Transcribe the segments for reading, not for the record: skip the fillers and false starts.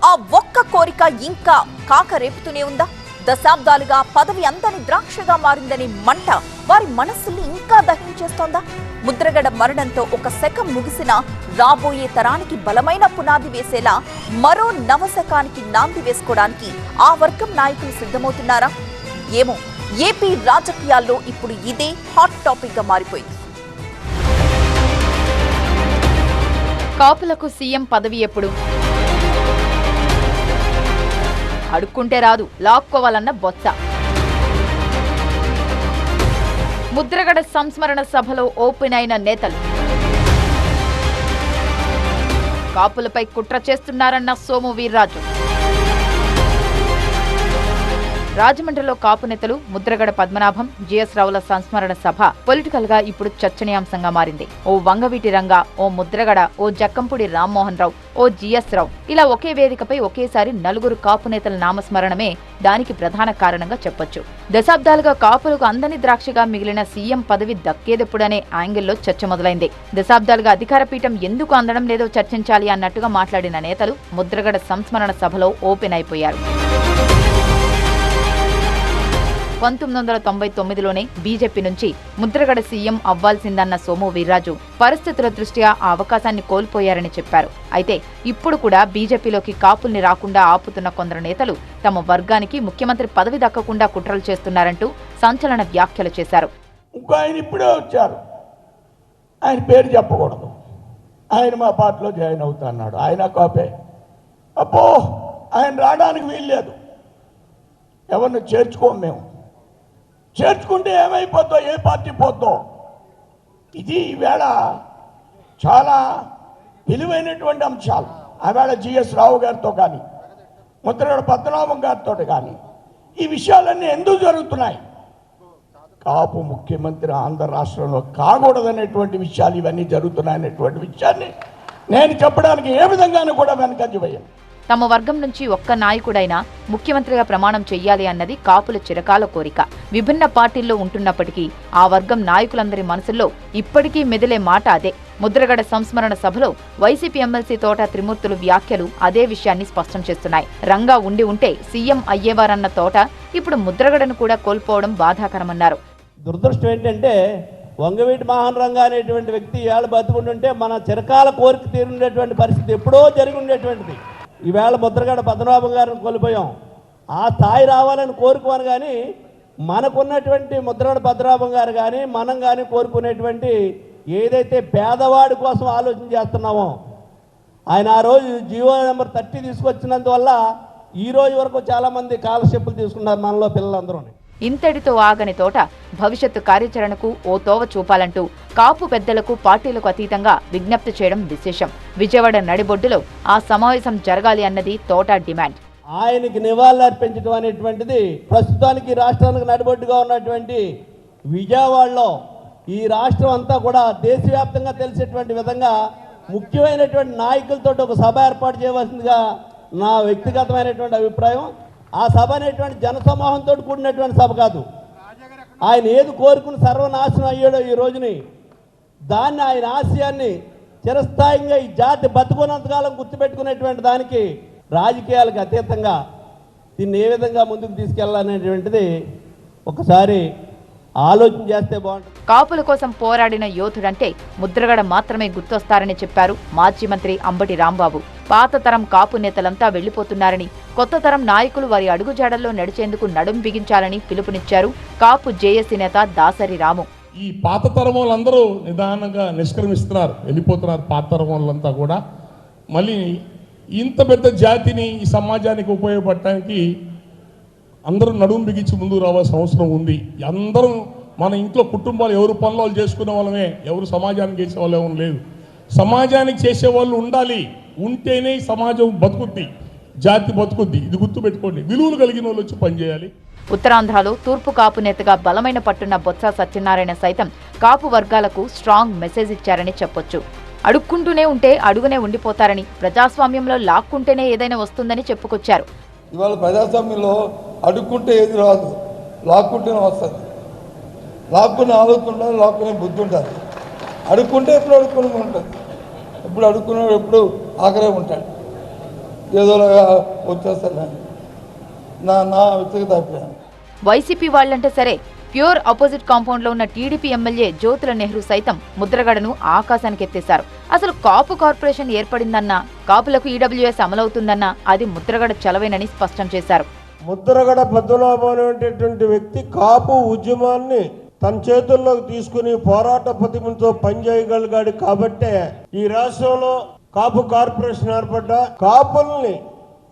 ఆ ఒక్క కోరిక ఇంకా కాక రేపుతూనే ఉందా? దశాబ్దాలుగా పదవి అందని ద్రాక్షగా మారిందని మంట వారి మనస్సుల్ని ఇంకా దహించేస్తోందా? ముద్రగడ మరణంతో ఒక శకం ముగిసినా రాబోయే తరానికి బలమైన పునాది వేసేలా మరో నవశకానికి నాంది వేసుకోవడానికి ఆ వర్గం నాయకులు సిద్ధమవుతున్నారా? ఏమో, ఏపీ రాజకీయాల్లో ఇప్పుడు ఇదే హాట్ టాపిక్ గా మారిపోయింది. కాపులకు సీఎం పదవి ఎప్పుడు? అడుక్కుంటే రాదు, లాక్కోవాలన్న బొత్స. ముద్రగడ సంస్మరణ సభలో ఓపెన్ అయిన నేతలు. కాపులపై కుట్ర చేస్తున్నారన్న సోము వీర్రాజు. రాజమండ్రిలో కాపు నేతలు ముద్రగడ పద్మనాభం, జిఎస్ రావుల సంస్మరణ సభ పొలిటికల్ గా ఇప్పుడు చర్చనీయాంశంగా మారింది. ఓ వంగవీటి రంగా, ఓ ముద్రగడ, ఓ జక్కంపూడి రామ్మోహన్ రావు, ఓ జిఎస్ రావు, ఇలా ఒకే వేదికపై ఒకేసారి నలుగురు కాపు నేతల నామస్మరణమే దానికి ప్రధాన కారణంగా చెప్పొచ్చు. దశాబ్దాలుగా కాపులకు అందని ద్రాక్షగా మిగిలిన సీఎం పదవి దక్కేదెప్పుడనే యాంగిల్లో చర్చ మొదలైంది. దశాబ్దాలుగా అధికార పీఠం ఎందుకు అందడం లేదో చర్చించాలి అన్నట్టుగా మాట్లాడిన నేతలు ముద్రగడ సంస్మరణ సభలో ఓపెన్ అయిపోయారు. 1999లోనే బీజేపీ నుంచి ముద్రగడ సీఎం అవ్వాల్సిందన్న సోము వీర్రాజు పరిస్థితుల దృష్ట్యా ఆ అవకాశాన్ని కోల్పోయారని చెప్పారు. అయితే ఇప్పుడు కూడా బీజేపీలోకి కాపుల్ని రాకుండా ఆపుతున్న కొందరు నేతలు తమ వర్గానికి ముఖ్యమంత్రి పదవి దక్కకుండా కుట్రలు చేస్తున్నారంటూ సంచలన వ్యాఖ్యలు చేశారు. ఆయన ఇప్పుడే వచ్చారు, ఆయన పేరు చెప్పకూడదు, ఆయన మా పార్టీలో జాయిన్ అవుతా అన్నాడు. ఆయన కాపే. అప్పో, ఆయన రావడానికి వీల్లేదు, ఎవరిని చేర్చుకోము మేము. చేర్చుకుంటే ఏమైపోద్దో, ఏ పార్టీ పోద్దో. ఇది ఈవేళ చాలా విలువైనటువంటి అంశాలు. ఆవేళ జిఎస్ రావు గారితో కానీ, ముద్రగడ పద్మనాభం గారితో కానీ ఈ విషయాలన్నీ ఎందుకు జరుగుతున్నాయి? కాపు ముఖ్యమంత్రి ఆంధ్ర రాష్ట్రంలో కాకూడదనేటువంటి విషయాలు ఇవన్నీ జరుగుతున్నాయనేటువంటి విషయాన్ని నేను చెప్పడానికి ఏ విధంగానూ కూడా వెనకంజ వేయను. తమ వర్గం నుంచి ఒక్క నాయకుడైనా ముఖ్యమంత్రిగా ప్రమాణం చెయ్యాలి అన్నది కాపుల చిరకాల కోరిక. విభిన్న పార్టీల్లో ఉంటున్నప్పటికీ ఆ వర్గం నాయకులందరి మనసుల్లో ఇప్పటికీ మెదిలే మాట అదే. ముద్రగడ సంస్మరణ సభలో వైసీపీ ఎమ్మెల్సీ తోట త్రిమూర్తులు వ్యాఖ్యలు అదే విషయాన్ని స్పష్టం చేస్తున్నాయి. రంగా ఉండి ఉంటే సీఎం అయ్యేవారన్న తోట ఇప్పుడు ముద్రగడను కూడా కోల్పోవడం బాధాకరమన్నారు. దురదృష్టం ఏంటంటే వంగవీటి మోహన్ రంగా అనేటువంటి వ్యక్తి ఇవాళ బతుకుంటుంటే మన చిరకాల కోరిక తీరుండేటువంటి పరిస్థితి ఎప్పుడో జరిగి ఉండేటువంటిది. ఈవేళ ముద్రగడ పద్మనాభం గారిని కోల్పోయాం. ఆ స్థాయి రావాలని కోరుకోను, కానీ మనకున్నటువంటి ముద్రగడ పద్మనాభం గారు కానీ మనం కానీ కోరుకునేటువంటి ఏదైతే పేదవాడి కోసం ఆలోచన చేస్తున్నామో, ఆయన ఆ రోజు జీవో నెంబర్ 30 తీసుకొచ్చినందువల్ల ఈ రోజు వరకు చాలామంది కాలక్షేపులు తీసుకున్నారు మనలో పిల్లలందరూ. ఇంతటితో ఆగని తోట భవిష్యత్తు కార్యాచరణకు ఓ తోవ చూపాలంటూ కాపు పెద్దలకు పార్టీలకు అతీతంగా విజ్ఞప్తి చేయడం విశేషం. విజయవాడ నడిబొడ్డులో ఆ సమావేశం జరగాలి అన్నది తోట డిమాండ్. ఆయనకి నివాళులు అర్పించడం అనేటువంటిది ప్రస్తుతానికి రాష్ట్రానికి నడిబొడ్డుగా ఉన్నటువంటి విజయవాడలో ఈ రాష్ట్రం అంతా కూడా దేశవ్యాప్తంగా తెలిసేటువంటి విధంగా ముఖ్యమైనటువంటి నాయకులతో ఒక సభ ఏర్పాటు చేయవలసిందిగా నా వ్యక్తిగతమైనటువంటి అభిప్రాయం. ఆ సభ అనేటువంటి జనసమూహంతో కూడినటువంటి సభ కాదు. ఆయన ఏది కోరుకుని సర్వనాశనం అయ్యాడో ఈ రోజుని, దాన్ని ఆయన ఆశయాన్ని చిరస్థాయిగా ఈ జాతి బతుకున్నంతకాలం గుర్తుపెట్టుకునేటువంటి దానికి రాజకీయాలకు అతీతంగా దీన్ని ఏ విధంగా ముందుకు తీసుకెళ్లాలనేటువంటిది ఒకసారి ఆలోచన చేస్తే బాగుంటుంది. కాపుల కోసం పోరాడిన యోధుడంటే ముద్రగడ మాత్రమే గుర్తొస్తారని చెప్పారు మాజీ మంత్రి అంబటి రాంబాబు. పాత తరం కాపు నేతలంతా వెళ్లిపోతున్నారని, కొత్త తరం నాయకులు వారి అడుగుజాడల్లో నడిచేందుకు నడుం బిగించాలని పిలుపునిచ్చారు కాపు జేఏసీ నేత దాసరి రాము. ఈ పాత తరం వాళ్ళందరూ నిదానంగా నిష్క్రమిస్తున్నారు, వెళ్ళిపోతున్నారు. పాత తరం వాళ్ళంతా కూడా మళ్ళీ ఇంత పెద్ద జాతిని ఈ సమాజానికి ఉపయోగపడటానికి అందరూ నడుము బిగించి ముందుకు రావాల్సిన అవసరం ఉంది. అందరం మన ఇంట్లో కుటుంబాలు ఎవరు పనులు వాళ్ళు చేసుకునే వాళ్ళమే, ఎవరు సమాజానికి చేసే వాళ్ళు ఎవరు లేదు. సమాజానికి చేసేవాళ్ళు ఉండాలి, ఉంటేనే సమాజం బతుకుద్ది, జాతి బతుకుద్ది. ఇది గుర్తుపెట్టుకోండి. విలువలు కలిగిన వాళ్ళు వచ్చి పనిచేయాలి. ఉత్తరాంధ్రలో తూర్పు కాపు నేతగా బలమైన పట్టున్న బొత్స సత్యనారాయణ సైతం కాపు వర్గాలకు స్ట్రాంగ్ మెసేజ్ ఇచ్చారని చెప్పొచ్చు. అడుక్కుంటూనే ఉంటే అడుగునే ఉండిపోతారని, ప్రజాస్వామ్యంలో లాక్కుంటేనే ఏదైనా వస్తుందని చెప్పుకొచ్చారు. ఇవాళ ప్రజాస్వామ్యంలో అడుక్కుంటే ఏది రాదు, లాక్కుంటేనే వస్తుంది. లాక్కునే ఆలోచన ఉండాలి, లాక్కునే బుద్ధి ఉండాలి. అడుక్కుంటే ఎప్పుడు అడుక్కుని ఉంటుంది, ఎప్పుడు అడుక్కున్నాడు ఎప్పుడు ఆఖరే ఉంటాడు. ఏదోలాగా వచ్చేస్తానని నా వ్యక్తిగత అభిప్రాయం. వైసీపీ వాళ్ళంటే సరే, ప్యూర్ ఆపోజిట్ కాంపౌండ్ లో ఉన్న టీడీపీ ఎమ్మెల్యే జ్యోతుల నెహ్రూ సైతం ముద్రగడను ఆకాశానికి ఎత్తేశారు. అసలు కాపు కార్పొరేషన్ ఏర్పడిందన్నా, కాపులకు ఈడబ్ల్యూఎస్ అమలవుతుందన్నా అది ముద్రగడ చలవేనని స్పష్టం చేశారు. ముద్రగడ పద్మనాభం అనేటటువంటి వ్యక్తి కాపు ఉద్యమాన్ని తన చేతుల్లోకి తీసుకుని పోరాట పతిమతో పనిచేయగలిగాడు కాబట్టే ఈ రాష్ట్రంలో కాపు కార్పొరేషన్ ఏర్పడ్డా కాపుల్ని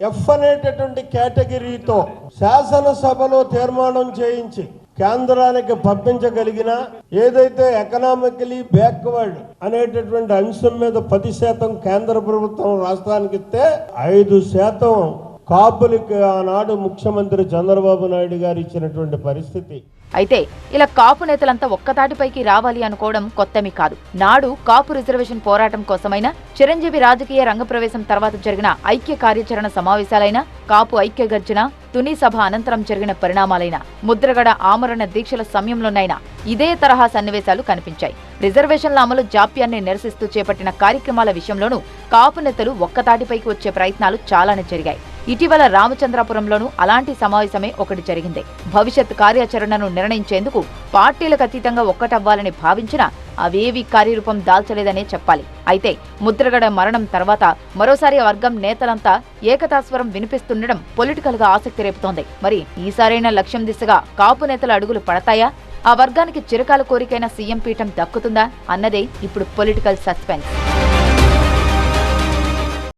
ఎఫ్ అనేటటువంటి కేటగిరీతో శాసనసభలో తీర్మానం చేయించి కేంద్రానికి పంపించగలిగిన ఏదైతే ఎకనామికలీ బ్యాక్వర్డ్ అనేటటువంటి అంశం మీద 10% కేంద్ర ప్రభుత్వం రాష్ట్రానికి ఇస్తే 5% కాపులకి ఆనాడు ముఖ్యమంత్రి చంద్రబాబు నాయుడు గారు ఇచ్చినటువంటి పరిస్థితి. అయితే ఇలా కాపు నేతలంతా ఒక్కతాటిపైకి రావాలి అనుకోవడం కొత్తమి కాదు. నాడు కాపు రిజర్వేషన్ పోరాటం కోసమైనా, చిరంజీవి రాజకీయ రంగప్రవేశం తర్వాత జరిగిన ఐక్య కార్యాచరణ సమావేశాలైనా, కాపు ఐక్య గర్జన, తుని సభ అనంతరం జరిగిన పరిణామాలైనా, ముద్రగడ ఆమరణ దీక్షల సమయంలోనైనా ఇదే తరహా సన్నివేశాలు కనిపించాయి. రిజర్వేషన్ల అమలు జాప్యాన్ని నిరసిస్తూ చేపట్టిన కార్యక్రమాల విషయంలోనూ కాపు నేతలు ఒక్కతాటిపైకి వచ్చే ప్రయత్నాలు చాలానే జరిగాయి. ఇటీవల రామచంద్రాపురంలోనూ అలాంటి సమావేశమే ఒకటి జరిగింది. భవిష్యత్ కార్యాచరణను నిర్ణయించేందుకు పార్టీలకు అతీతంగా ఒక్కటవ్వాలని భావించినా అవేవీ కార్యరూపం దాల్చలేదనే చెప్పాలి. అయితే ముద్రగడ మరణం తర్వాత మరోసారి ఆ వర్గం నేతలంతా ఏకతాస్వరం వినిపిస్తుండడం పొలిటికల్ గా ఆసక్తి రేపుతోంది. మరి ఈసారైనా లక్ష్యం దిశగా కాపు నేతల అడుగులు పడతాయా? ఆ వర్గానికి చిరకాల కోరికైన సీఎం పీఠం దక్కుతుందా అన్నదే ఇప్పుడు పొలిటికల్ సస్పెన్స్.